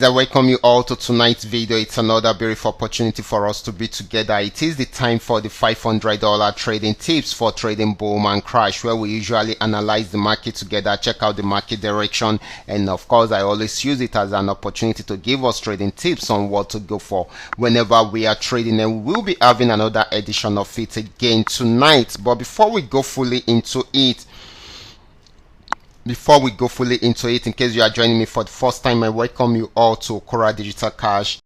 I welcome you all to tonight's video. It's another beautiful opportunity for us to be together. It is the time for the $500 trading tips for trading boom and crash, where we usually analyze the market together, check out the market direction, and of course I always use it as an opportunity to give us trading tips on what to go for whenever we are trading, and we'll be having another edition of it again tonight. But before we go fully into it, in case you are joining me for the first time, I welcome you all to Qora Digital Cash.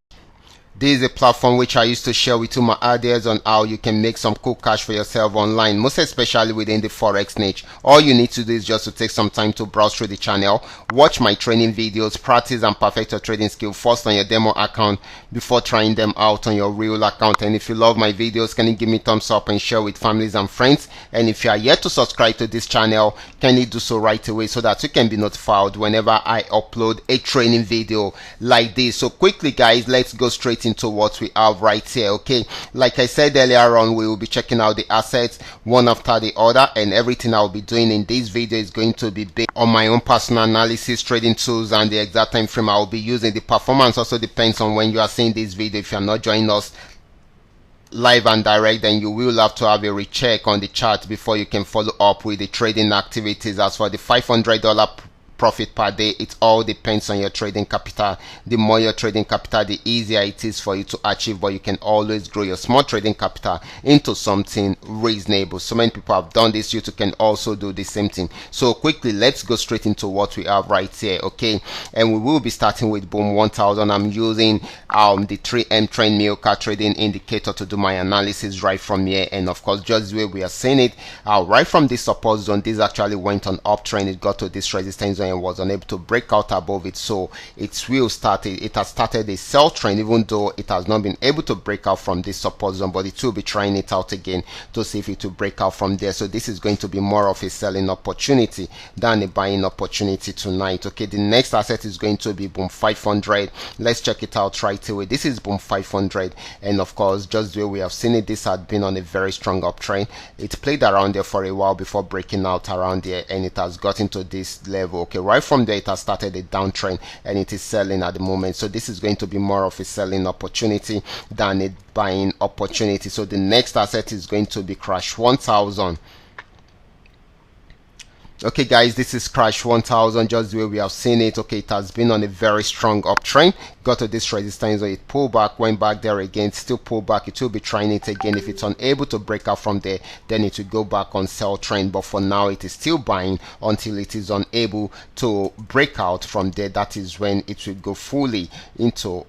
This is a platform which I used to share with you my ideas on how you can make some cool cash for yourself online, most especially within the forex niche. All you need to do is just to take some time to browse through the channel, watch my training videos, practice and perfect your trading skill first on your demo account before trying them out on your real account. And if you love my videos, can you give me thumbs up and share with families and friends? And if you are yet to subscribe to this channel, can you do so right away so that you can be notified whenever I upload a training video like this. So quickly guys, let's go straight into what we have right here. Okay, like I said earlier on, we will be checking out the assets one after the other, and everything I'll be doing in this video is going to be based on my own personal analysis, trading tools, and the exact time frame I will be using. The performance also depends on when you are seeing this video. If you are not joining us live and direct, then you will have to have a recheck on the chart before you can follow up with the trading activities. As for the $500 profit per day, it all depends on your trading capital. The more your trading capital, the easier it is for you to achieve, but you can always grow your small trading capital into something reasonable. So many people have done this, you too can also do the same thing. So quickly, let's go straight into what we have right here. Okay, and we will be starting with boom 1000. I'm using the 3M trend Milka trading indicator to do my analysis right from here, and of course just the way we are seeing it, right from this support zone, this actually went on uptrend. It got to this resistance zone and was unable to break out above it, so it has started a sell trend, even though it has not been able to break out from this support zone, but it will be trying it out again to see if it will break out from there. So this is going to be more of a selling opportunity than a buying opportunity tonight. Okay, the next asset is going to be boom 500. Let's check it out right away. This is boom 500, and of course just the way we have seen it, this had been on a very strong uptrend. It played around there for a while before breaking out around there, and it has gotten to this level. Okay, right from there it has started a downtrend and it is selling at the moment. So this is going to be more of a selling opportunity than a buying opportunity. So the next asset is going to be crash 1000. Okay guys, this is crash 1000, just the way we have seen it. Okay, it has been on a very strong uptrend, got to this resistance, so it pulled back, went back there again, still pulled back. It will be trying it again. If it's unable to break out from there, then it will go back on sell trend, but for now it is still buying until it is unable to break out from there. That is when it will go fully into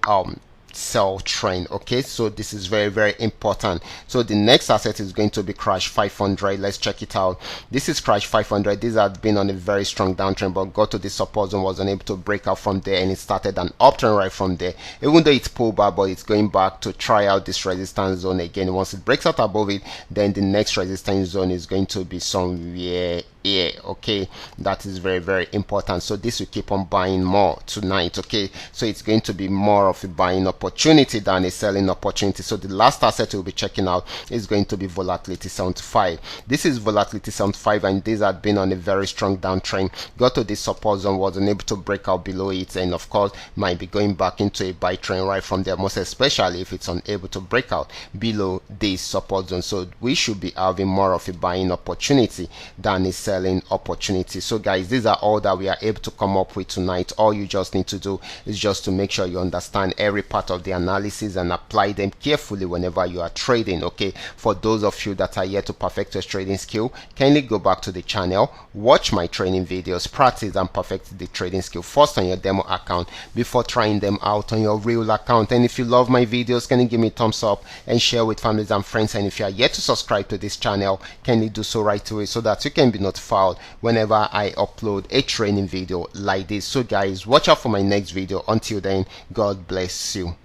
sell trend. Okay, so this is very, very important. So the next asset is going to be crash 500. Let's check it out. This is crash 500. This had been on a very strong downtrend, but got to this support zone, was unable to break out from there, and it started an uptrend right from there. Even though it's pulled back, but it's going back to try out this resistance zone again. Once it breaks out above it, then the next resistance zone is going to be somewhere here. Okay, that is very, very important. So this will keep on buying more tonight. Okay, so it's going to be more of a buying opportunity than a selling opportunity. So the last asset we'll be checking out is going to be volatility 75. This is volatility 75, and this had been on a very strong downtrend, got to this support zone, was unable to break out below it, and of course might be going back into a buy trend right from there, most especially if it's unable to break out below this support zone. So we should be having more of a buying opportunity than a selling opportunity. So guys, these are all that we are able to come up with tonight. All you just need to do is just to make sure you understand every part of the analysis and apply them carefully whenever you are trading. Okay, for those of you that are yet to perfect your trading skill, kindly go back to the channel, watch my training videos, practice and perfect the trading skill first on your demo account before trying them out on your real account. And if you love my videos, can you give me a thumbs up and share with families and friends? And if you are yet to subscribe to this channel, can you do so right away so that you can be notified whenever I upload a training video like this. So guys, watch out for my next video. Until then, God bless you.